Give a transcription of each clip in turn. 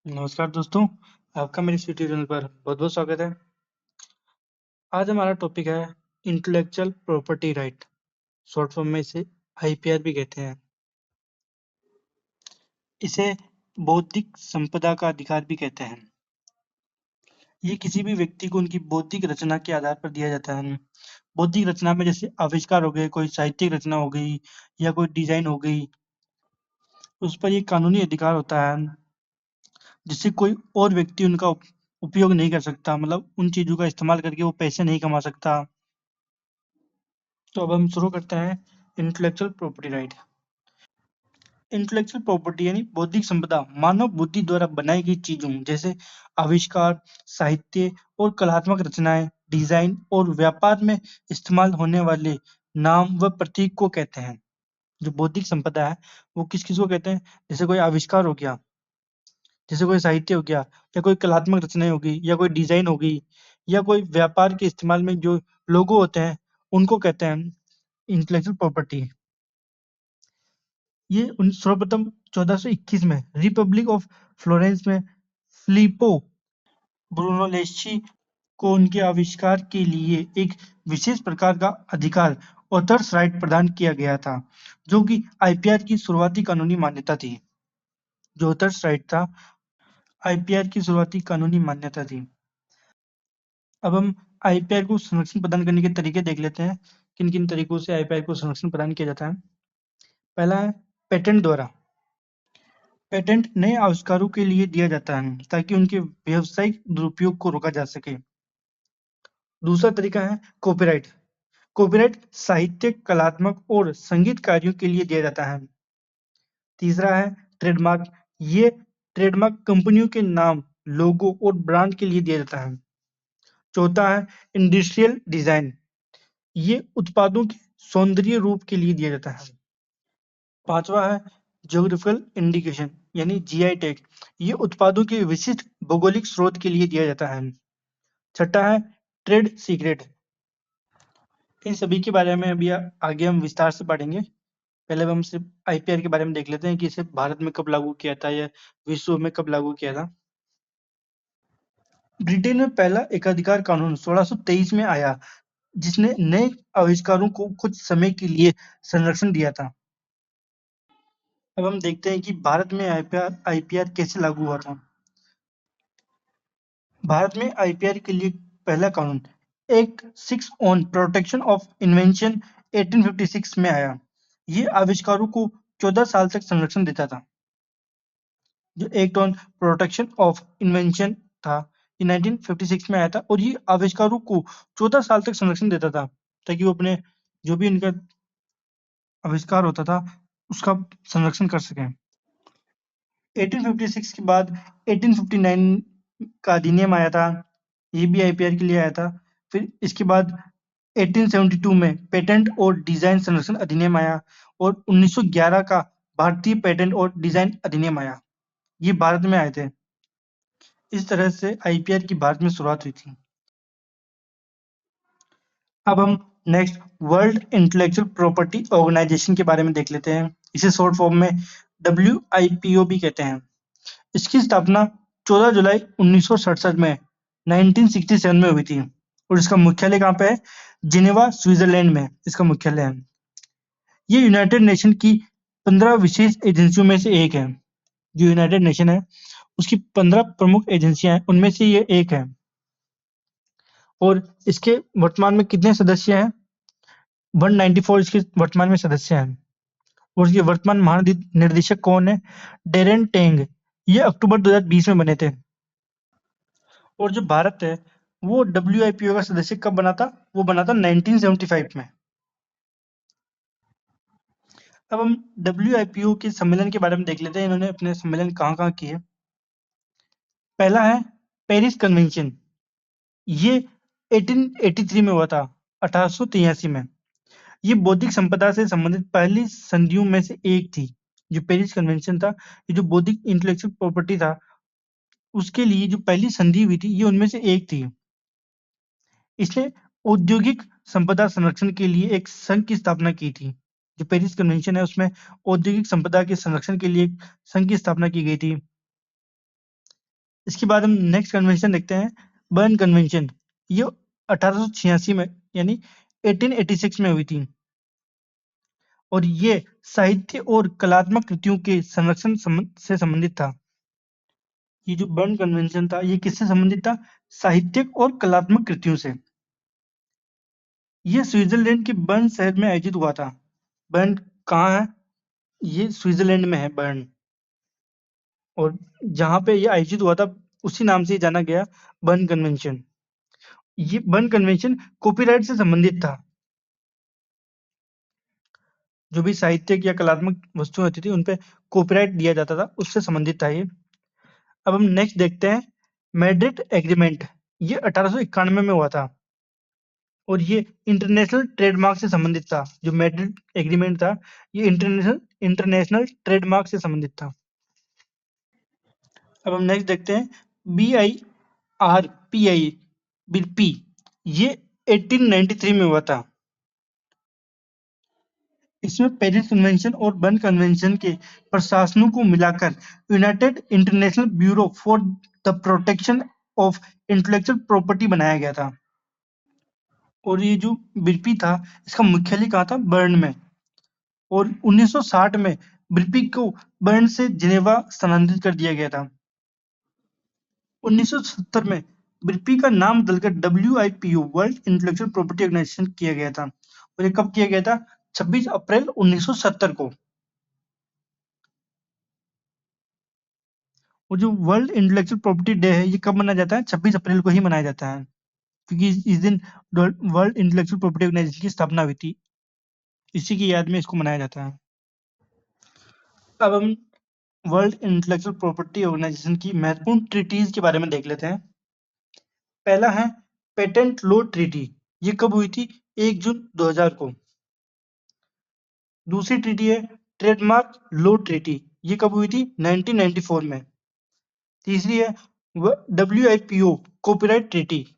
नमस्कार दोस्तों, आपका मेरे इस यूट्यूब चैनल पर बहुत-बहुत स्वागत है। आज हमारा टॉपिक है intellectual property right, short form में इसे आईपीआर भी कहते हैं। इसे बौद्धिक संपदा का अधिकार भी कहते हैं। ये किसी भी व्यक्ति को उनकी बौद्धिक रचना के आधार पर दिया जाता है। बौद्धिक रचना में जैसे आविष्कार हो गए, कोई साहित्यिक रचना हो गई या कोई डिज़ाइन हो गई, उस पर ये कानूनी अधिकार होता है, जिससे कोई और व्यक्ति उनका उपयोग नहीं कर सकता, मतलब उन चीज़ों का इस्तेमाल करके वो पैसे नहीं कमा सकता। तो अब हम शुरू करते हैं intellectual property right. Intellectual property यानी बौद्धिक संपदा मानव बुद्धि द्वारा बनाई गई चीजों जैसे आविष्कार, साहित्य और कलात्मक रचनाएं, डिजाइन और व्यापार में इस्तेमाल होने वाले नाम व प्रतीक को कहते हैं। जो बौद्धिक संपदा है वो किस किस को कहते हैं? जैसे कोई आविष्कार हो गया, जैसे कोई साहित्य हो गया, या कोई कलात्मक रचनाएं होगी, या कोई डिजाइन होगी, या कोई व्यापार के इस्तेमाल में जो लोगो होते हैं, उनको कहते हैं इंटेलेक्चुअल प्रॉपर्टी। ये सर्वप्रथम 1421 में रिपब्लिक ऑफ फ्लोरेंस में फिलिप्पो ब्रूनोलेस्ची को उनके आविष्कार के लिए एक विशेष प्रकार का अधिकार ऑथर्स राइट प्रदान किया गया था, जो कि आईपीआर की शुरुआती कानूनी मान्यता थी। जो ऑथर्स राइट था, आईपीआर की शुरुआती कानूनी मान्यता थी। अब हम आईपीआर को संरक्षण प्रदान करने के तरीके देख लेते हैं। किन किन तरीकों से आईपीआर को संरक्षण प्रदान किया जाता है। पहला है पेटेंट द्वारा। पेटेंट नए आविष्कारों के लिए दिया जाता है ताकि उनके व्यावसायिक दुरुपयोग को रोका जा सके। दूसरा तरीका है कॉपीराइट। कॉपीराइट साहित्यिक, कलात्मक और संगीत कार्यों के लिए दिया जाता है। तीसरा है ट्रेडमार्क। ये ट्रेडमार्क कंपनियों के नाम, लोगो और ब्रांड के लिए दिया जाता है। चौथा है इंडस्ट्रियल डिजाइन। ये उत्पादों के सौंदर्य रूप के लिए दिया जाता है। पांचवा है ज्योग्राफिकल इंडिकेशन यानी जीआई टैग। ये उत्पादों के विशिष्ट भौगोलिक स्रोत के लिए दिया जाता है। छठा है ट्रेड सीक्रेट। इन सभी के बारे में अभी आगे हम विस्तार से पढ़ेंगे। पहले हम सिर्फ आईपीआर के बारे में देख लेते हैं कि इसे भारत में कब लागू किया था या विश्व में कब लागू किया था। ब्रिटेन में पहला एकाधिकार कानून 1623 में आया, जिसने नए आविष्कारों को कुछ समय के लिए संरक्षण दिया था। अब हम देखते हैं कि भारत में आईपीआर कैसे लागू हुआ था। भारत में आईपीआर के लिए पहला कानून act 6 on protection of invention 1856 में आया। ये आविष्कारों को 14 साल तक संरक्षण देता था। जो act on protection of invention था, ये 1956 में आया था और ये आविष्कारों को 14 साल तक संरक्षण देता था, ताकि वो अपने जो भी इनका आविष्कार होता था उसका संरक्षण कर सकें। 1856 के बाद 1859 का अधिनियम आया था, ये भी आईपीआर के लिए आया था। फिर इसके बाद 1872 में पेटेंट और डिजाइन संरक्षण अधिनियम आया और 1911 का भारतीय पेटेंट और डिजाइन अधिनियम आया। ये भारत में आए थे। इस तरह से आईपीआर की भारत में शुरुआत हुई थी। अब हम next world intellectual property organization के बारे में देख लेते हैं। इसे शॉर्ट फॉर्म में WIPO भी कहते हैं। इसकी स्थापना 14 जुलाई 1967 में 1967 में हुई थी और इसका मुख्यालय कहाँ पे है? जिनेवा, स्विट्जरलैंड में इसका मुख्यालय है। ये यूनाइटेड नेशन की 15 विशेष एजेंसियों में से एक है। जो यूनाइटेड नेशन है उसकी 15 प्रमुख एजेंसियां हैं, उनमें से ये एक है। और इसके वर्तमान में कितने सदस्य हैं? 194 इसके वर्तमान में सदस्य हैं। और इसके वर्तमान महानिर्देशक कौन है? Darren tang. ये अक्टूबर 2020 में बने थे। और जो भारत है वो WIPO का सदस्य कब बना था? वो बना था 1975 में। अब हम WIPO के सम्मेलन के बारे में देख लेते हैं। इन्होंने अपने सम्मेलन कहाँ कहाँ किए। पहला है पेरिस कन्वेंशन। ये 1883 में हुआ था, 1883 में। ये बौद्धिक संपदा से संबंधित पहली संधियों में से एक थी। जो पेरिस कन्वेंशन था, ये जो बौद्धिक इंटेलेक्चुअल प्रॉपर्टी था उसके लिए जो पहली संधि हुई थी, ये उनमें से एक थी। इसने औद्योगिक संपदा संरक्षण के लिए एक संघ की स्थापना की थी। जो पेरिस कन्वेंशन है उसमें औद्योगिक संपदा के संरक्षण के लिए एक संघ की स्थापना की गई थी। इसके बाद हम नेक्स्ट कन्वेंशन देखते हैं, बर्न कन्वेंशन। ये 1886 में यानी 1886 में हुई थी, और ये साहित्य और कलात्मक कृतियों के संरक्षण से संबंधित था। ये जो बर्न कन्वेंशन था, ये किससे संबंधित था? साहित्यिक और कलात्मक कृतियों से। ये स्विट्जरलैंड के बर्न शहर में आयोजित हुआ था। बर्न कहाँ है? ये स्विट्जरलैंड में है बर्न, और जहाँ पे ये आयोजित हुआ था उसी नाम से जाना गया, बर्न कन्वेंशन। ये बर्न कन्वेंशन कॉपीराइट से संबंधित था। जो भी साहित्यिक या कलात्मक वस्तुएं होती थी उन पे कॉपीराइट दिया जाता था, उससे संबंधित था ये। अब हम नेक्स्ट देखते हैं, मैड्रिड एग्रीमेंट। ये 1891 में हुआ था, और ये इंटरनेशनल ट्रेडमार्क से संबंधित था। जो मैड्रिड एग्रीमेंट था, ये इंटरनेशनल ट्रेडमार्क से संबंधित था। अब हम नेक्स्ट देखते हैं, BIRPI, बिरपी। ये 1893 में हुआ था। इसमें पेरिस कन्वेंशन और बर्न कन्वेंशन के प्रशासनों को मिलाकर United international bureau for the protection of intellectual property बनाया गया था। और ये जो बिरपी था, इसका मुख्यालय कहाँ था? बर्न में। और 1960 में बिरपी को बर्न से जिनेवा स्थानांतरित कर दिया गया था। 1970 में बिरपी का नाम बदलकर WIPO, world intellectual property organization किया गया था। और ये कब किया गया था? 26 अप्रैल 1970 को। और जो वर्ल्ड इंटेलेक्चुअल प्रॉपर्टी डे है, ये कब मनाया जाता है? 26 अप्रैल को ही मनाया जाता है, क्योंकि इस दिन वर्ल्ड इंटेलेक्चुअल प्रॉपर्टी ऑर्गेनाइजेशन की स्थापना हुई थी। इसी की याद में इसको मनाया जाता है। अब हम वर्ल्ड इंटेलेक्चुअल प्रॉपर्टी ऑर्गेनाइजेशन की महत्वपूर्ण ट्रीटीज के बारे में देख लेते हैं। पहला है पेटेंट लॉ ट्रीटी। ये कब हुई थी? 1 जून 2000 को। दूसरी ट्रीटी है ट्रेडमार्क लॉ ट्रीटी। ये कब हुई थी? 1994 में। तीसरी है WIPO कॉपीराइट ट्रीटी।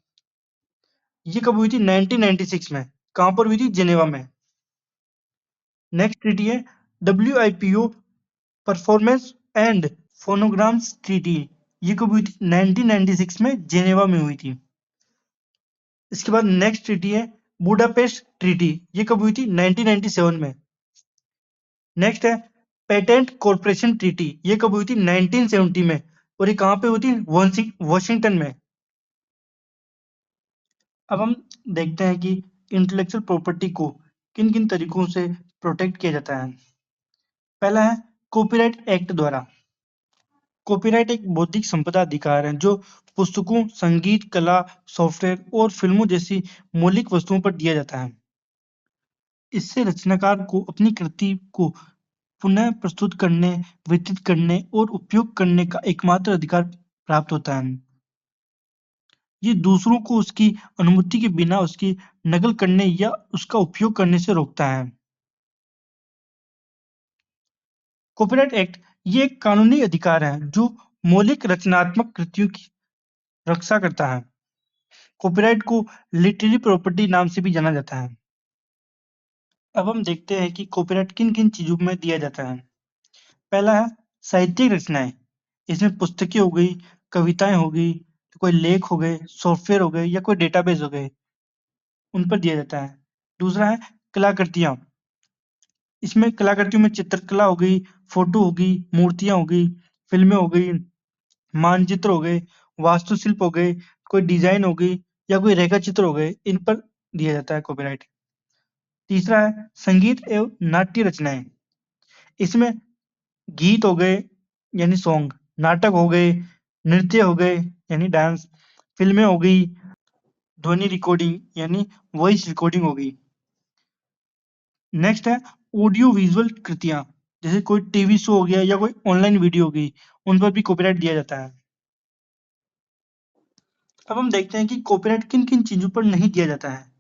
ये कब हुई थी? 1996 में। कहाँ पर हुई थी? जिनेवा में। नेक्स्ट ट्रीटी है WIPO performance and phonograms treaty. ये कब हुई थी? 1996 में, जिनेवा में हुई थी। इसके बाद नेक्स्ट ट्रीटी है बुडापेस्ट ट्रीटी। ये कब हुई थी? 1997 में। नेक्स्ट है पेटेंट कॉर्पोरेशन ट्रीटी। ये कब हुई थी? 1970 में। और ये कहाँ पे हुई थी? वॉशिंगटन में। अब हम देखते हैं कि इंटेलेक्चुअल प्रॉपर्टी को किन किन तरीकों से प्रोटेक्ट किया जाता है। पहला है कॉपीराइट एक्ट द्वारा। कॉपीराइट एक बौद्धिक संपदा अधिकार है जो पुस्तकों, संगीत, कला, सॉफ्टवेयर और फिल्मों जैसी मौलिक वस्तुओं पर दिया जाता है। इससे रचनाकार को अपनी कृति को पुनः प्रस्तुत करने, वितरित करने और उपयोग करने का एकमात्र अधिकार प्राप्त होता है। ये दूसरों को उसकी अनुमति के बिना उसकी नकल करने या उसका उपयोग करने से रोकता है। कॉपीराइट एक्ट ये एक कानूनी अधिकार है जो मौलिक रचनात्मक कृतियों की रक्षा करता है। कॉपीराइट को लिटरेरी प्रॉपर्टी नाम से भी जाना जाता है। अब हम देखते हैं कि कॉपीराइट किन-किन चीजों में दिया जाता है। पहला है साहित्यिक रचनाएं। इसमें पुस्तकें हो गई, कविताएं हो गई, कोई लेख हो गए, सॉफ्टवेयर हो गए या कोई डेटाबेस हो गए, उन पर दिया जाता है। दूसरा है कलाकृतियां। इसमें कलाकृतियों में चित्रकला हो गई, फोटो हो गई, मूर्तियां हो गई, फिल्में हो गई, मानचित्र हो गए, वास्तुशिल्प हो गए, कोई डिजाइन हो गई या कोई रेखा चित्र हो गए, इन पर दिया जाता है कॉपीराइट। तीसरा है संगीत एवं नाट्य रचनाएं। इसमें गीत हो गए यानी सॉन्ग, नाटक हो गए, नृत्य हो गए यानी डांस, फिल्में हो गई, ध्वनि रिकॉर्डिंग यानी वॉइस रिकॉर्डिंग हो गई। नेक्स्ट है ऑडियो विजुअल कृतियां, जैसे कोई टीवी शो हो गया या कोई ऑनलाइन वीडियो हो गई, उन पर भी कॉपीराइट दिया जाता है। अब हम देखते हैं कि कॉपीराइट किन किन चीजों पर नहीं दिया जाता है।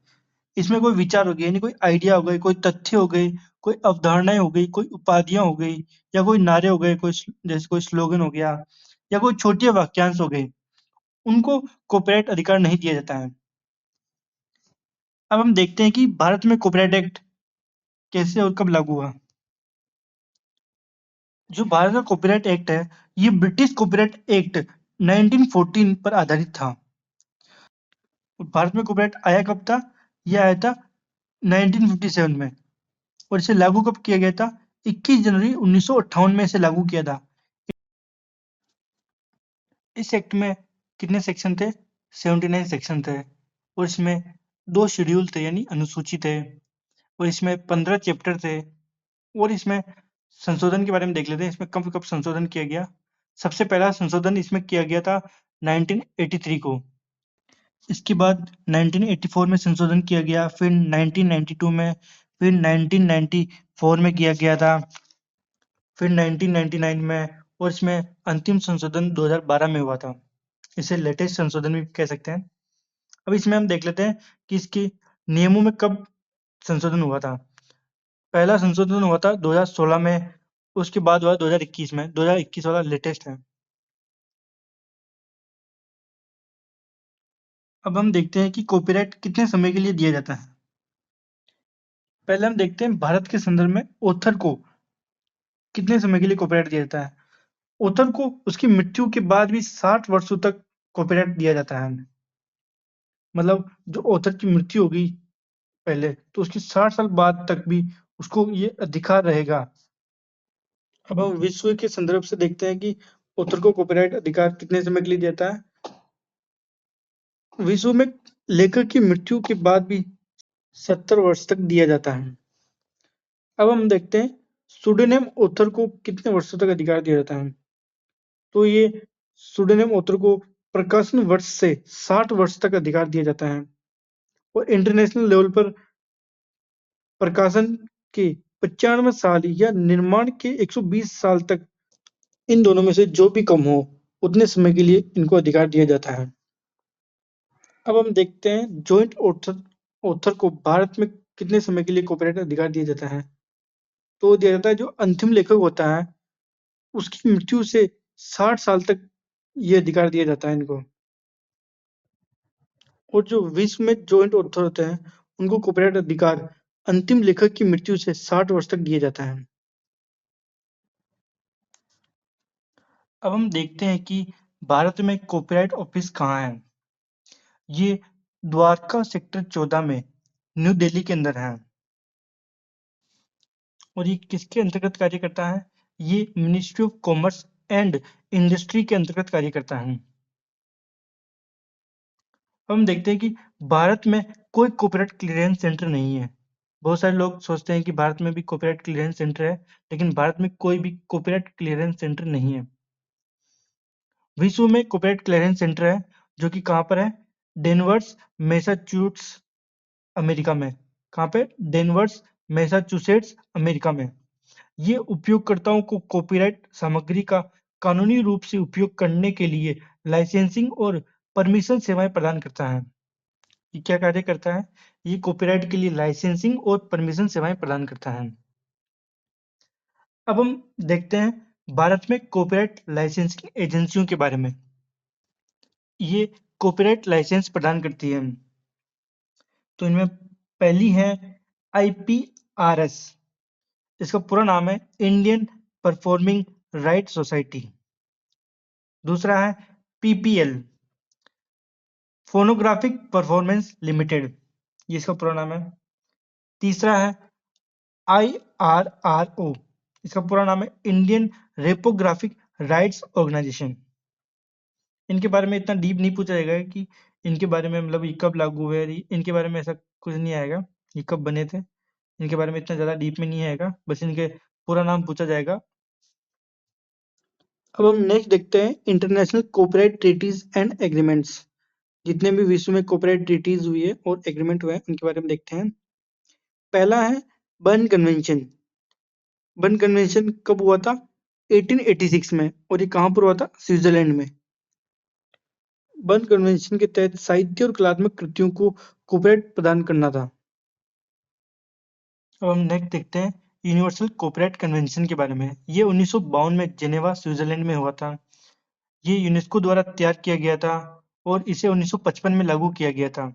इसमें कोई विचार हो गया यानी कोई आइडिया हो गए, कोई तथ्य हो गए, कोई अवधारणाएं हो गई, कोई उपाधियां हो गई या कोई नारे हो गए, कोई जैसे कोई स्लोगन हो गया या कोई छोटे वाक्यांश हो गए, उनको कॉपीराइट अधिकार नहीं दिया जाता है। अब हम देखते हैं कि भारत में कॉपीराइट एक्ट कैसे और कब लागू हुआ। जो भारत का कॉपीराइट एक्ट है, ये ब्रिटिश कॉपीराइट एक्ट 1914 पर आधारित था। भारत में कॉपीराइट आया कब था? यह आया था 1957 में। और इसे लागू कब किया गया था? 21 जनवरी 1958 में इसे लागू किया था। इस एक्ट में कितने सेक्शन थे? 79 सेक्शन थे। और इसमें 2 शेड्यूल थे यानी अनुसूची थे। और इसमें 15 चैप्टर थे। और इसमें संशोधन के बारे में देख लेते हैं, इसमें कब कब संशोधन किया गया। सबसे पहला संशोधन इसमें किया गया था 1983 को। इसके बाद 1984 में संशोधन किया गया, फिर 1992 में, फिर 1994 में किया गया था, फिर 1999 में, और इसमें अंतिम संशोधन 2012 में हुआ था। इसे लेटेस्ट संशोधन भी कह सकते हैं। अब इसमें हम देख लेते हैं कि इसके नियमों में कब संशोधन हुआ था। पहला संशोधन हुआ था 2016 में, उसके बाद हुआ 2021 में। 2021 वाला लेटेस्ट है। अब हम देखते हैं कि कॉपीराइट कितने समय के लिए दिया जाता है। पहले हम देखते हैं भारत के संदर्भ में ऑथर को कितने समय के लिए कॉपीराइट दिया जाता है। ऑथर को उसकी मृत्यु के बाद भी 60 वर्षों तक कॉपीराइट दिया जाता है। मतलब जो ऑथर की मृत्यु होगी पहले, तो उसकी 60 साल बाद तक भी उसको ये अधिकार रहेगा। अब हम विश्व के संदर्भ से देखते हैं कि ऑथर को कॉपीराइट अधिकार कितने समय के लिए देता है। विश्व में लेखक की मृत्यु के बाद भी 70 वर्ष तक दिया जाता है। अब हम देखते हैं सुडोनेम ऑथर को कितने वर्षों तक अधिकार दिया जाता है। तो ये सुडोनेम ऑथर को प्रकाशन वर्ष से 60 वर्ष तक अधिकार दिया जाता है। और इंटरनेशनल लेवल पर प्रकाशन के 95 साल या निर्माण के 120 साल तक, इन दोनों में से जो भी कम हो उतने समय के लिए इनको अधिकार दिया जाता है। अब हम देखते हैं जॉइंट ऑथर ऑथर को भारत में कितने समय के लिए कॉपीराइट अधिकार दिया जाता है। तो दिया जाता है जो अंतिम लेखक होता है उसकी मृत्यु से 60 साल तक ये अधिकार दिया जाता है इनको। और जो विश्व में जॉइंट ऑथर होते हैं उनको कॉपीराइट अधिकार अंतिम लेखक की मृत्यु से 60 वर्ष तक दिया जाता है। अब हम देखते हैं कि भारत में कॉपीराइट ऑफिस कहाँ है। ये द्वारका सेक्टर 14 में न्यू दिल्ली के अंदर है। और ये किसके अंतर्गत कार्य करता है? ये ministry of commerce and industry के अंतर्गत कार्य करता है। अब हम देखते हैं कि भारत में कोई कॉपीराइट क्लियरेंस सेंटर नहीं है। बहुत सारे लोग सोचते हैं कि भारत में भी कॉपीराइट क्लियरेंस सेंटर है, लेकिन भारत में कोई भी कॉपीराइट क्लियरेंस सेंटर नहीं है। विश्व में कॉपीराइट क्लियरेंस सेंटर है जो कि कहाँ पर है? डेनवर्स मैसाचुसेट्स अमेरिका में। कहाँ पे? डेनवर्स मैसाचुसेट्स अमेरिका में। ये उपयोगकर्ताओं को कॉपीराइट सामग्री का कानूनी रूप से उपयोग करने के लिए लाइसेंसिंग और परमिशन सेवाएं प्रदान करता है। ये क्या कार्य करता है? ये कॉपीराइट के लिए लाइसेंसिंग और परमिशन सेवाएं प्रदान करता है। अब हम देखते हैं भारत में कॉपीराइट लाइसेंसिंग एजेंसियों के बारे में। ये कॉपीराइट लाइसेंस प्रदान करती है। तो इनमें पहली है IPRS। इसका पूरा नाम है इंडियन परफॉर्मिंग राइट सोसाइटी। दूसरा है PPL, फोनोग्राफिक परफॉर्मेंस लिमिटेड, ये इसका पूरा नाम है। तीसरा है IRRO, इसका पूरा नाम है इंडियन रेपोग्राफिक राइट्स ऑर्गेनाइजेशन। इनके बारे में इतना डीप नहीं पूछा जाएगा कि इनके बारे में मतलब ये कब लागू हुए, इनके बारे में ऐसा कुछ नहीं आएगा, ये कब बने थे, इनके बारे में इतना ज़्यादा डीप में नहीं आएगा, बस इनके पूरा नाम पूछा जाएगा। अब हम नेक्स्ट देखते हैं international copyright treaties and agreements. जितने भी विश्व में कॉपीराइट ट्रीटीज हुई है और एग्रीमेंट हुए हैं उनके बारे में देखते हैं। पहला है बर्न कन्वेंशन। बर्न कन्वेंशन कब हुआ था? 1886 में। और ये कहाँ पर हुआ था? स्विट्जरलैंड में। बर्न कन्वेंशन के तहत साहित्य और कलात्मक कृतियों को कॉपीराइट प्रदान करना था। अब हम नेक्स्ट देखते हैं यूनिवर्सल कॉपीराइट कन्वेंशन के बारे में। ये 1952 में जेनेवा स्विट्जरलैंड में हुआ था। ये यूनेस्को द्वारा तैयार किया गया था और इसे 1955 में लागू किया गया था।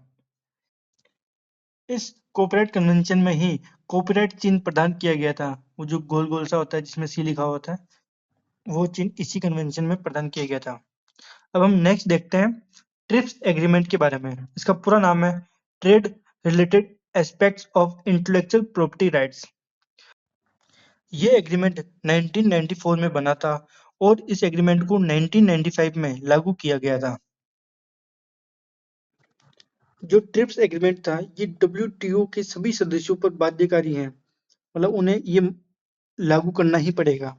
इस कॉपीराइट कन्वेंशन में ही कॉपीराइट चिन्ह प्रदान किया गया था। वो जो गोल गोल सा होता है जिसमें सी लिखा होता है, वो चिन्ह इसी कन्वेंशन में प्रदान किया गया था। अब हम नेक्स्ट देखते हैं ट्रिप्स एग्रीमेंट के बारे में। इसका पूरा नाम है trade related aspects of intellectual property rights. ये एग्रीमेंट 1994 में बना था और इस एग्रीमेंट को 1995 में लागू किया गया था। जो ट्रिप्स एग्रीमेंट था ये डब्ल्यूटीओ के सभी सदस्यों पर बाध्यकारी है, मतलब उन्हें ये लागू करना ही पड़ेगा।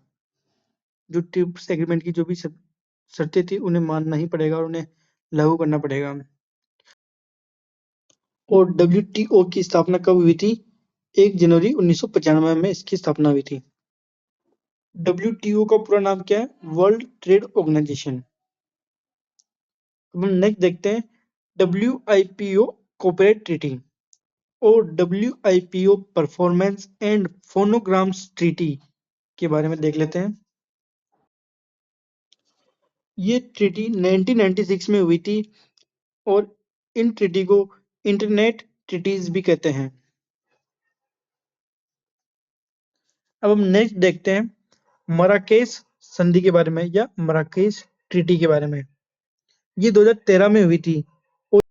जो ट्रिप्स एग्रीमेंट की जो भी शर्तें थी उन्हें मानना ही पड़ेगा और उन्हें लागू करना पड़ेगा। और डब्ल्यूटीओ की स्थापना कब हुई थी? 1 जनवरी 1995 में इसकी स्थापना हुई थी। डब्ल्यूटीओ का पूरा नाम क्या है? World trade organization. अब हम नेक्स्ट देखते हैं डब्ल्यूआईपीओ कॉर्पोरेट ट्रीटी और WIPO performance and phonograms treaty के बारे में देख लेते हैं। ये ट्रीटी 1996 में हुई थी और इन ट्रीटी को इंटरनेट ट्रीटीज भी कहते हैं। अब हम नेक्स्ट देखते हैं मराकेश संधि के बारे में या मराकेश ट्रीटी के बारे में। ये 2013 में हुई थी और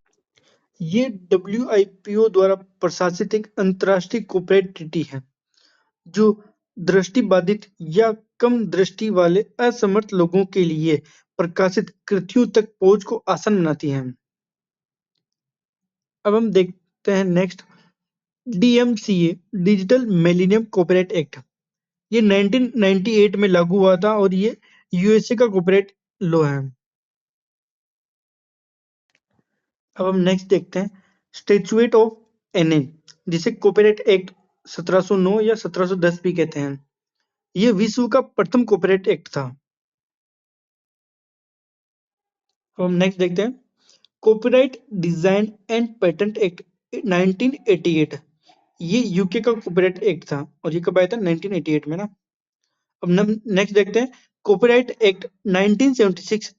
ये डब्ल्यूआईपीओ द्वारा प्रशासित एक अंतर्राष्ट्रीय कॉर्पोरेट ट्रीटी है जो दृष्टिबाधित या कम दृष्टि वाले असमर्थ लोगों के लिए प्रकाशित कृतियों तक पहुंच को आसान बनाती है। अब हम देखते हैं next DMCA digital millennium corporate act. ये 1998 में लागू हुआ था और ये यूएसए का कॉर्पोरेट लॉ है। अब हम नेक्स्ट देखते हैं स्टैट्यूट ऑफ एनए जिसे कॉर्पोरेट एक्ट 1709 या 1710 भी कहते हैं। ये विश्व का प्रथम कॉर्पोरेट एक्ट था। अब हम नेक्स्ट देखते हैं copyright design and patent act 1988। ये यूके का कॉपीराइट एक्ट था और ये कब आया था? 1988 में ना। अब नेक्स्ट देखते हैं कॉपीराइट एक्ट 1976।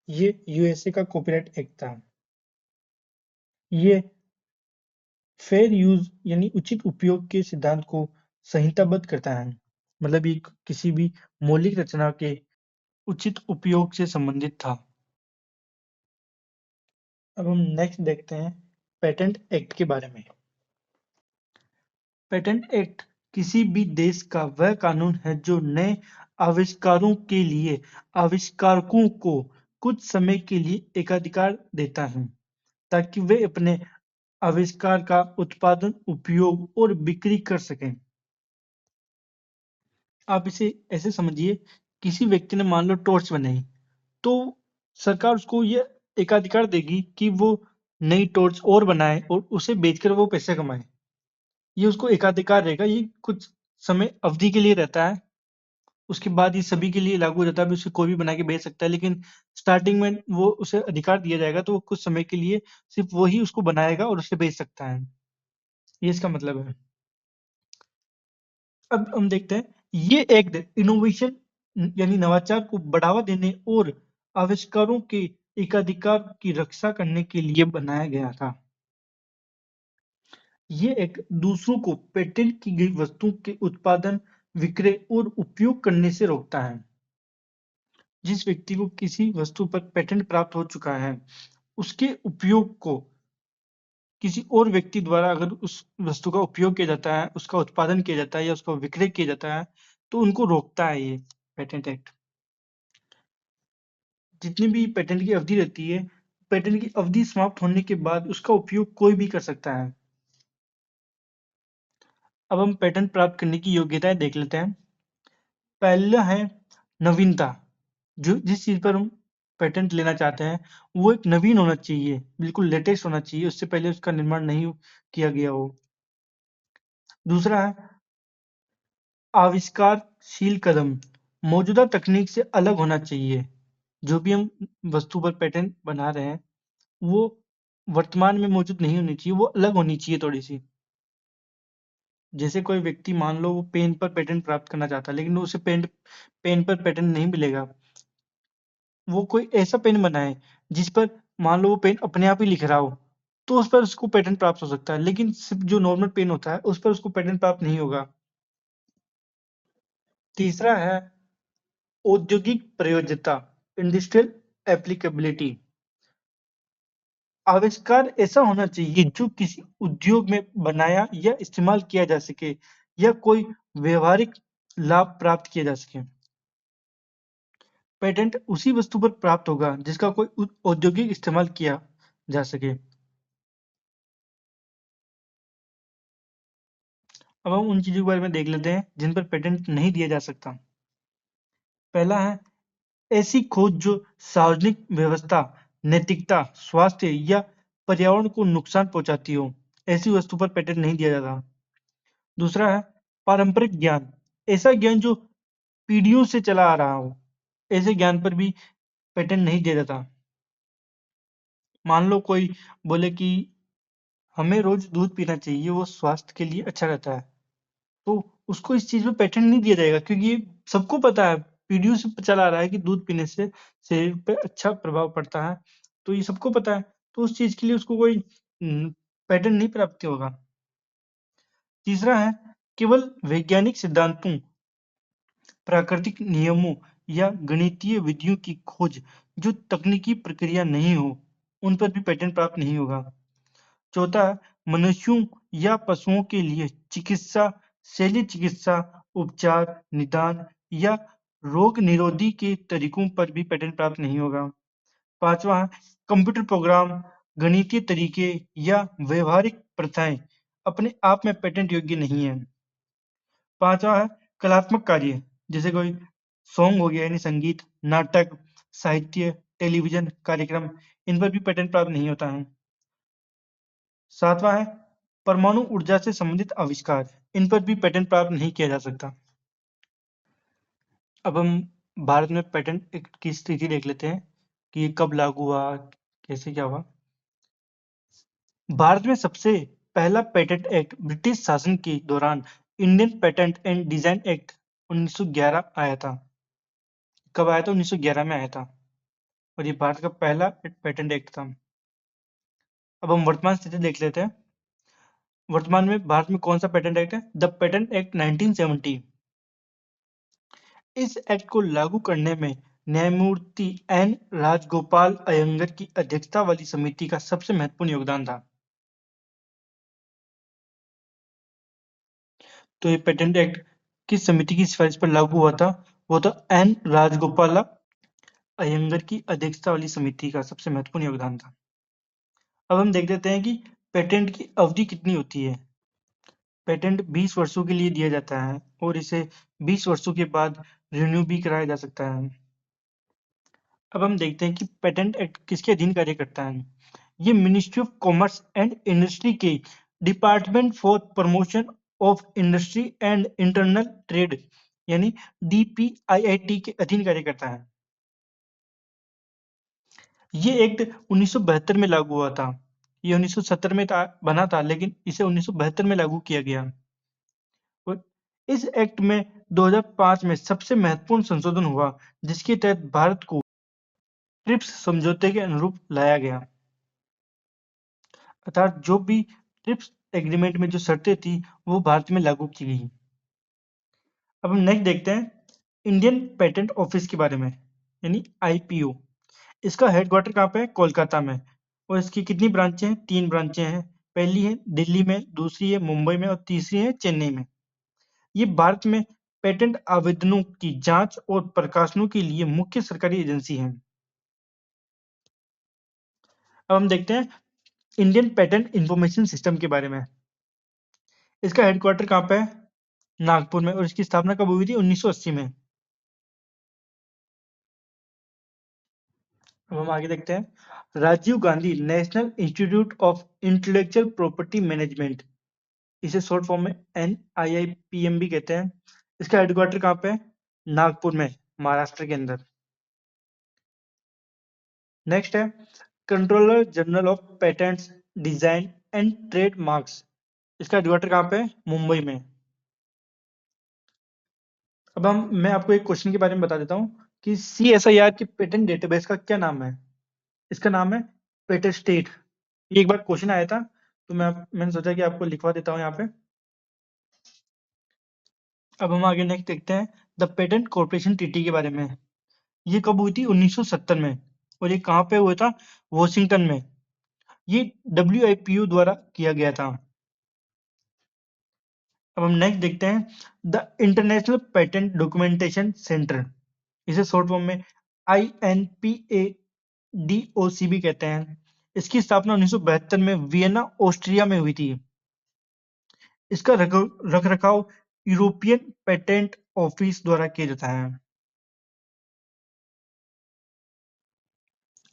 ये यूएसए का कॉपीराइट एक्ट था। ये फेयर यूज यानी उचित उपयोग के सिद्धांत को संहिताबद्ध करता है, मतलब ये किसी भी मौलिक रचना के उचित उपयोग से संबंधित था। अब हम नेक्स्ट देखते हैं पेटेंट एक्ट के बारे में। पेटेंट एक्ट किसी भी देश का वह कानून है जो नए आविष्कारों के लिए आविष्कारकों को कुछ समय के लिए एकाधिकार देता है ताकि वे अपने आविष्कार का उत्पादन, उपयोग और बिक्री कर सकें। आप इसे ऐसे समझिए, किसी व्यक्ति ने मान लो टॉर्च बनाई, तो सरकार उसको ये एकाधिकार देगी कि वो नई टॉर्च और बनाए और उसे बेचकर वो पैसे कमाए। ये उसको एकाधिकार रहेगा, ये कुछ समय अवधि के लिए रहता है, उसके बाद ये सभी के लिए लागू हो जाता है, अभी उसे कोई भी बना के बेच सकता है, लेकिन स्टार्टिंग में वो उसे अधिकार दिया जाएगा तो वो कुछ समय के लिए सिर्फ वो ही उसको बनाएगा और उसे बेच सकता है। ये इसका मतलब है। अब हम देखते हैं ये एक्ट इनोवेशन यानी नवाचार को बढ़ावा देने और आविष्कारों के एकाधिकार की रक्षा करने के लिए बनाया गया था। ये एक्ट दूसरों को पेटेंट की गई वस्तु के उत्पादन, विक्रय और उपयोग करने से रोकता है। जिस व्यक्ति को किसी वस्तु पर पेटेंट प्राप्त हो चुका है, उसके उपयोग को किसी और व्यक्ति द्वारा अगर उस वस्तु का उपयोग किया जाता है, उसका उत्पादन किया जाता है या उसका विक्रय किया जाता है, तो उनको रोकता है ये पेटेंट एक्ट। जितनी भी पेटेंट की अवधि रहती है, पेटेंट की अवधि समाप्त होने के बाद उसका उपयोग कोई भी कर सकता है। अब हम पेटेंट प्राप्त करने की योग्यताएं देख लेते हैं। पहला है नवीनता। जो जिस चीज पर हम पेटेंट लेना चाहते हैं वो एक नवीन होना चाहिए, बिल्कुल लेटेस्ट होना चाहिए, उससे पहले उसका निर्माण नहीं किया गया हो। दूसरा है आविष्कारशील कदम। मौजूदा तकनीक से अलग होना चाहिए। जो भी हम वस्तु पर पेटेंट बना रहे हैं वो वर्तमान में मौजूद नहीं होनी चाहिए, वो अलग होनी चाहिए थोड़ी सी। जैसे कोई व्यक्ति मान लो वो पेन पर पेटेंट प्राप्त करना चाहता है, लेकिन उसे पेन पर पेटेंट नहीं मिलेगा। वो कोई ऐसा पेन बनाए जिस पर मान लो वो पेन अपने आप ही लिख रहा हो, तो उस पर उसको पेटेंट प्राप्त हो सकता है, लेकिन सिर्फ जो नॉर्मल पेन होता है उस पर उसको पेटेंट प्राप्त नहीं होगा। तीसरा है औद्योगिक प्रयोज्यता, इंडस्ट्रियल एप्लीकेबिलिटी। आविष्कार ऐसा होना चाहिए जो किसी उद्योग में बनाया या इस्तेमाल किया जा सके या कोई व्यवहारिक लाभ प्राप्त किया जा सके। पेटेंट उसी वस्तु पर प्राप्त होगा जिसका कोई औद्योगिक इस्तेमाल किया जा सके। अब हम उन चीजों के बारे में देख लेते हैं जिन पर पेटेंट नहीं दिया जा सकता। पहला है ऐसी खोज जो सार्वजनिक व्यवस्था, नैतिकता, स्वास्थ्य या पर्यावरण को नुकसान पहुंचाती हो, ऐसी वस्तु पर पेटेंट नहीं दिया जाता। दूसरा है पारंपरिक ज्ञान, ऐसा ज्ञान जो पीढ़ियों से चला आ रहा हो, ऐसे ज्ञान पर भी पेटेंट नहीं दिया जाता। मान लो कोई बोले कि हमें रोज दूध पीना चाहिए, वो स्वास्थ्य के लिए अच्छा रहता है, तो उसको इस चीज में पेटेंट नहीं दिया जाएगा क्योंकि ये सबको पता है, पीढ़ियों से चला आ रहा है कि दूध पीने से शरीर पे अच्छा प्रभाव पड़ता है, तो ये सबको पता है, तो उस चीज के लिए उसको कोई पेटेंट नहीं प्राप्त होगा। तीसरा है केवल वैज्ञानिक सिद्धांतों, प्राकृतिक नियमों या गणितीय विधियों की खोज जो तकनीकी प्रक्रिया नहीं हो, उन पर भी पेटेंट प्राप्त नहीं होगा। चौथा है मनुष्यों या पशुओं के लिए चिकित्सा, शल्य चिकित्सा, उपचार, निदान या रोग निरोधी के तरीकों पर भी पेटेंट प्राप्त नहीं होगा। पांचवा है कंप्यूटर प्रोग्राम, गणितीय तरीके या व्यवहारिक प्रथाएं अपने आप में पेटेंट योग्य नहीं है। पांचवा है कलात्मक कार्य, जैसे कोई सॉन्ग हो गया यानी संगीत, नाटक, साहित्य, टेलीविजन कार्यक्रम, इन पर भी पेटेंट प्राप्त नहीं होता है। सातवां है परमाणु ऊर्जा से संबंधित आविष्कार, इन पर भी पेटेंट प्राप्त नहीं किया जा सकता। अब हम भारत में पेटेंट एक्ट की स्थिति देख लेते हैं कि ये कब लागू हुआ, कैसे क्या हुआ। भारत में सबसे पहला पेटेंट एक्ट ब्रिटिश शासन के दौरान Indian patent and design act 1911 आया था। कब आया था? 1911 में आया था और ये भारत का पहला पेटेंट एक्ट था। अब हम वर्तमान स्थिति देख लेते हैं। वर्तमान में भारत में कौन सा पेटेंट एक्ट है? The patent act 1970। इस एक्ट को लागू करने में न्यायमूर्ति एन राजगोपाल अयंगर की अध्यक्षता वाली समिति का सबसे महत्वपूर्ण योगदान था। तो ये पेटेंट एक्ट किस समिति की सिफारिश पर लागू हुआ था? वो था एन राजगोपाल अयंगर की अध्यक्षता वाली समिति का सबसे महत्वपूर्ण योगदान था। अब हम देख लेते हैं कि पेटेंट की अवधि कितनी होती है। पेटेंट 20 वर्षों के लिए दिया जाता है और इसे 20 वर्षों के बाद रिन्यू भी कराया जा सकता है। अब हम देखते हैं कि पेटेंट एक्ट किसके अधीन कार्य करता है। ये ministry of commerce and industry के department for promotion of industry and internal trade यानी DPIIT के अधीन कार्य करता है। ये एक्ट 1972 में लागू हुआ था। ये 1970 में बना था लेकिन इसे 1972 में लागू किया गया। और इस एक्ट में 2005 में सबसे महत्वपूर्ण संशोधन हुआ जिसके तहत भारत को ट्रिप्स समझौते के अनुरूप लाया गया। अर्थात जो भी ट्रिप्स एग्रीमेंट में जो शर्तें थी वो भारत में लागू की गई। अब हम नेक्स्ट देखते हैं इंडियन पेटेंट ऑफिस के बारे में यानी IPO। इसका हेडक्वार्टर कहाँ पे है? कोलकाता में। और इसकी कितनी ब्रांचें हैं? 3 ब्रांचें हैं। पहली है दिल्ली में, दूसरी है मुंबई में और तीसरी है चेन्नई में। ये भारत में पेटेंट आवेदनों की जांच और प्रकाशनों के लिए मुख्य सरकारी एजेंसी है। अब हम देखते हैं इंडियन पेटेंट इंफॉर्मेशन सिस्टम के बारे में। इसका हेडक्वार्टर कहाँ पे है? नागपुर में। और इसकी स्थापना कब हुई थी? 1980 में। अब हम आगे देखते हैं Rajiv Gandhi national institute of intellectual property management, इसे शॉर्ट फॉर्म में NIIPM भी कहते हैं। इसका हेडक्वार्टर कहाँ पे है? नागपुर में, महाराष्ट्र के अंदर। नेक्स्ट है controller general of patents, design and trademarks. इसका हेडक्वार्टर कहाँ पे है? मुंबई में। अब मैं आपको एक क्वेश्चन के बारे में बता देता हूँ कि CSIR की पेटेंट डेटाबेस का क्या नाम है। इसका नाम है पेटेंट स्टेट। ये एक बार क्वेश्चन आया था तो मैंने सोचा कि आपको लिखवा देता हूँ यहाँ पे। अब हम आगे नेक्स्ट देखते हैं द पेटेंट कॉर्पोरेशन ट्रीटी के बारे में। ये कब हुई थी? 1970 में। और ये कहाँ पे हुआ था? वॉशिंगटन में। ये WIPO द्वारा किया गया था। अब हम नेक्स्ट देखते हैं the international patent documentation centre, इसे शॉर्ट फॉर्म में INPADOC भी कहते हैं। इसकी स्थापना 1972 में वियना ऑस्ट्रिया में हुई थी। इसका रख रखाव यूरोपियन पेटेंट ऑफिस द्वारा किया जाता है।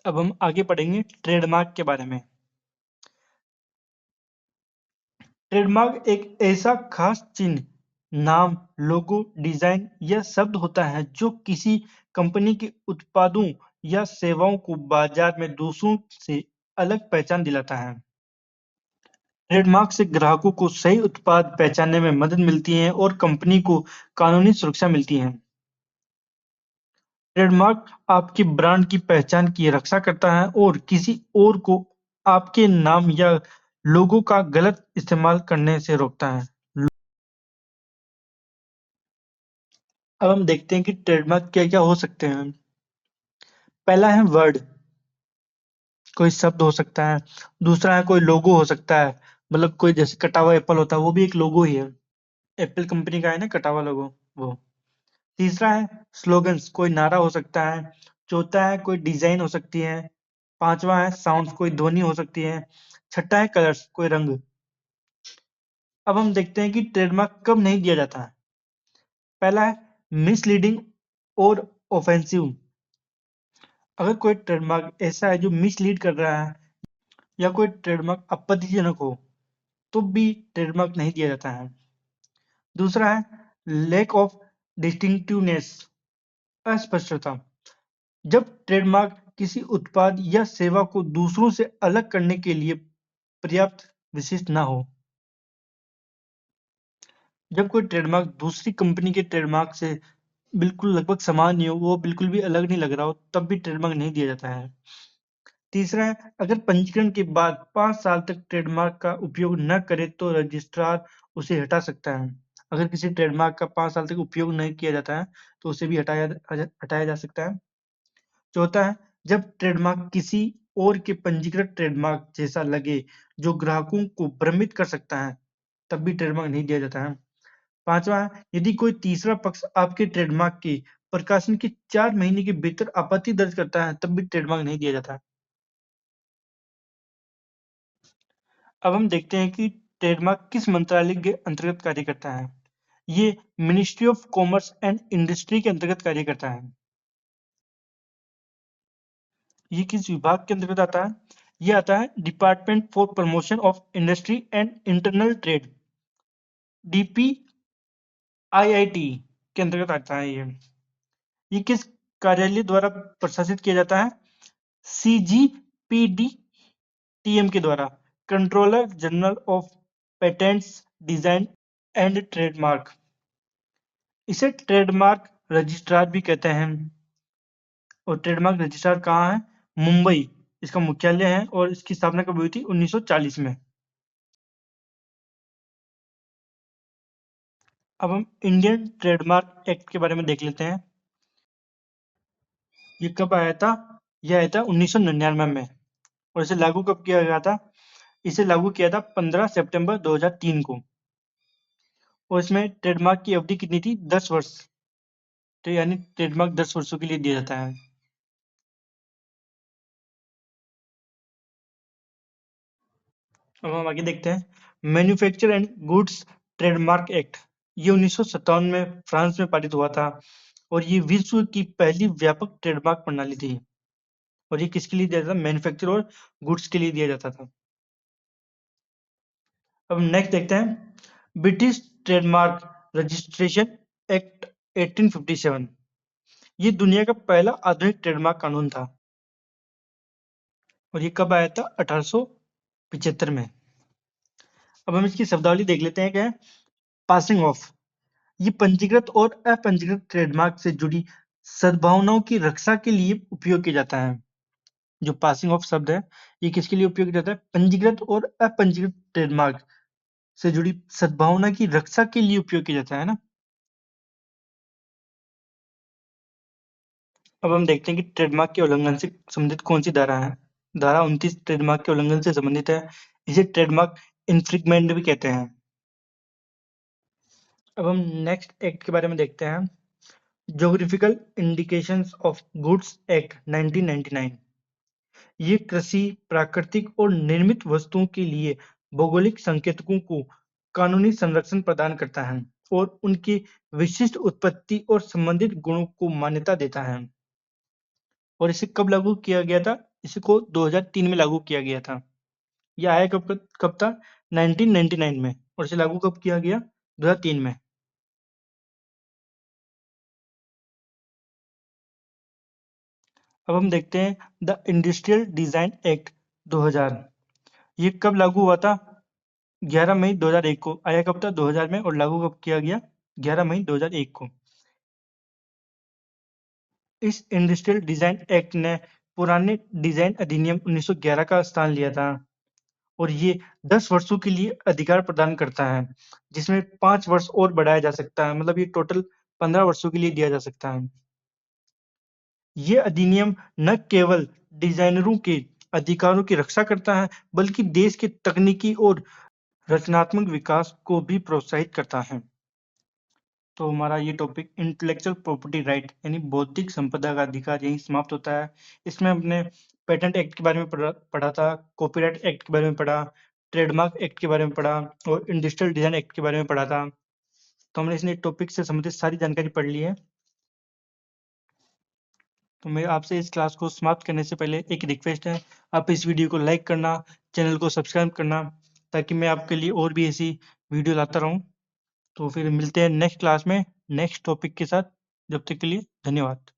अब हम आगे पढ़ेंगे ट्रेडमार्क के बारे में। ट्रेडमार्क एक ऐसा खास चिन्ह, नाम, लोगो, डिजाइन या शब्द होता है जो किसी कंपनी के उत्पादों या सेवाओं को बाजार में दूसरों से अलग पहचान दिलाता है। ट्रेडमार्क से ग्राहकों को सही उत्पाद पहचानने में मदद मिलती है और कंपनी को कानूनी सुरक्षा मिलती है। ट्रेडमार्क आपके ब्रांड की पहचान की रक्षा करता है और किसी और को आपके नाम या लोगो का गलत इस्तेमाल करने से रोकता है। अब हम देखते हैं कि ट्रेडमार्क क्या-क्या हो सकते हैं। पहला है वर्ड, कोई शब्द हो सकता है। दूसरा है कोई लोगो हो सकता है, मतलब कोई जैसे कटा हुआ एप्पल होता है, वो भी एक लोगो ही है। एप्पल कंपनी का है ना कटा हुआ लोगो, वो। तीसरा है स्लोगन्स, कोई नारा हो सकता है। चौथा है कोई डिजाइन हो सकती है। पांचवा है साउंड्स, कोई ध्वनि हो सकती है। छठा है कलर्स, कोई रंग। अब हम देखते हैं कि ट्रेडमार्क कब नहीं दिया जाता है। पहला है मिसलीडिंग और ऑफेंसिव, अगर कोई ट्रेडमार्क ऐसा है जो मिसलीड कर रहा है या कोई ट्रेडमार्क आपत्तिजनक हो तो भी ट्रेडमार्क नहीं दिया जाता है। दूसरा है लैक ऑफ डिस्टिंक्टिवनेस, अस्पष्टता, जब ट्रेडमार्क किसी उत्पाद या सेवा को दूसरों से अलग करने के लिए पर्याप्त विशिष्ट ना हो। जब कोई ट्रेडमार्क दूसरी कंपनी के ट्रेडमार्क से बिल्कुल लगभग समान नहीं हो, वो बिल्कुल भी अलग नहीं लग रहा हो, तब भी ट्रेडमार्क नहीं दिया जाता है। तीसरा है अगर पंजीकरण के बाद 5 साल तक ट्रेडमार्क का उपयोग न करे तो रजिस्ट्रार उसे हटा सकता है। अगर किसी ट्रेडमार्क का 5 साल तक उपयोग नहीं किया जाता है तो उसे भी हटाया जा सकता है। चौथा है जब ट्रेडमार्क किसी और के पंजीकृत ट्रेडमार्क जैसा लगे जो ग्राहकों को भ्रमित कर सकता है, तब भी ट्रेडमार्क नहीं दिया जाता है। पांचवा है यदि कोई तीसरा पक्ष आपके ट्रेडमार्क के प्रकाशन के 4 महीने के भीतर आपत्ति दर्ज करता है, तब भी ट्रेडमार्क नहीं दिया जाता है। अब हम देखते हैं कि ट्रेडमार्क किस मंत्रालय के अंतर्गत कार्य करता है। ये ministry of commerce and industry के अंतर्गत कार्य करता है। ये किस विभाग के अंतर्गत आता है? ये आता है department for promotion of industry and internal trade, DPIIT के अंतर्गत आता है ये किस कार्यालय द्वारा प्रशासित किया जाता है? CGPDTM के द्वारा, controller general of patents, design and trademark. इसे ट्रेडमार्क रजिस्ट्रार भी कहते हैं। और ट्रेडमार्क रजिस्ट्रार कहाँ है? मुंबई इसका मुख्यालय है और इसकी स्थापना कब हुई थी? 1940 में। अब हम इंडियन ट्रेडमार्क एक्ट के बारे में देख लेते हैं। ये कब आया था? यह आया था 1999 में। और इसे लागू कब किया गया था? इसे लागू किया था 15 सितंबर 2003 को। और इसमें ट्रेडमार्क की अवधि कितनी थी? 10 वर्ष। तो यानी ट्रेडमार्क 10 वर्षों के लिए दिया जाता है। अब हम आगे देखते हैं manufacture and goods trademark act. ये 1957 में फ्रांस में पारित हुआ था और ये विश्व की पहली व्यापक ट्रेडमार्क प्रणाली थी। और ये किसके लिए दिया जाता था? मैन्युफैक्चर और गुड्स के लिए दिया जाता था। अब नेक्स्ट देखते हैं ब्रिटिश ट्रेडमार्क रजिस्ट्रेशन एक्ट 1857। ये दुनिया का पहला आधुनिक ट्रेडमार्क कानून था और ये कब आया था? 1875 में। अब हम इसकी शब्दावली देख लेते हैं क्या है। पासिंग ऑफ, ये पंजीकृत और अपंजीकृत ट्रेडमार्क से जुड़ी सद्भावनाओं की रक्षा के लिए उपयोग किया जाता है। जो पासिंग ऑफ शब्द है ये किसके लिए उपयोग किया जाता है? पंजीकृत और अपंजीकृत ट्रेडमार्क से जुड़ी सद्भावना की रक्षा के लिए उपयोग किया जाता है ना। अब हम देखते हैं कि ट्रेडमार्क के उल्लंघन से संबंधित कौन सी धारा है। धारा 29 ट्रेडमार्क के उल्लंघन से संबंधित है। इसे ट्रेडमार्क इन्फ्रिंगमेंट भी कहते हैं। अब हम नेक्स्ट एक्ट के बारे में देखते हैं। Geographical indications of goods act 1999। ये कृषि, प्राकृतिक और निर्मित वस्तुओं के लिए भौगोलिक संकेतकों को कानूनी संरक्षण प्रदान करता है और उनकी विशिष्ट उत्पत्ति और संबंधित गुणों को मान्यता देता है। और इसे कब लागू किया गया था? इसको 2003 में लागू किया गया था। यह आया कब था? 1999 में। और इसे लागू कब किया गया? 2003 में। अब हम देखते हैं द इंडस्ट्रियल डिजाइन एक्ट 2000। ये कब लागू हुआ था? 11 मई 2001 को। आया कब था? 2000 में। और लागू कब किया गया? 11 मई 2001 को। इस इंडस्ट्रियल डिजाइन एक्ट ने पुराने डिजाइन अधिनियम 1911 का स्थान लिया था और ये 10 वर्षों के लिए अधिकार प्रदान करता है, जिसमें 5 वर्ष और बढ़ाया जा सकता है। मतलब ये टोटल 15 वर्षों के लिए दिया जा सकता है। ये अधिनियम न केवल डिजाइनरों के अधिकारों की रक्षा करता है, बल्कि देश के तकनीकी और रचनात्मक विकास को भी प्रोत्साहित करता है। तो हमारा ये टॉपिक इंटेलेक्चुअल प्रॉपर्टी राइट यानी बौद्धिक संपदा का अधिकार यहीं समाप्त होता है। इसमें हमने पेटेंट एक्ट के बारे में पढ़ा था, कॉपीराइट एक्ट के बारे में पढ़ा, ट्रेडमार्क एक्ट के बारे में पढ़ा और इंडस्ट्रियल डिजाइन एक्ट के बारे में पढ़ा था। तो हमने इसने टॉपिक से संबंधित सारी जानकारी पढ़ ली है। तो मैं आपसे इस क्लास को समाप्त करने से पहले एक रिक्वेस्ट है, आप इस वीडियो को लाइक करना, चैनल को सब्सक्राइब करना, ताकि मैं आपके लिए और भी ऐसी वीडियो लाता रहूं। तो फिर मिलते हैं नेक्स्ट क्लास में नेक्स्ट टॉपिक के साथ। जब तक के लिए धन्यवाद।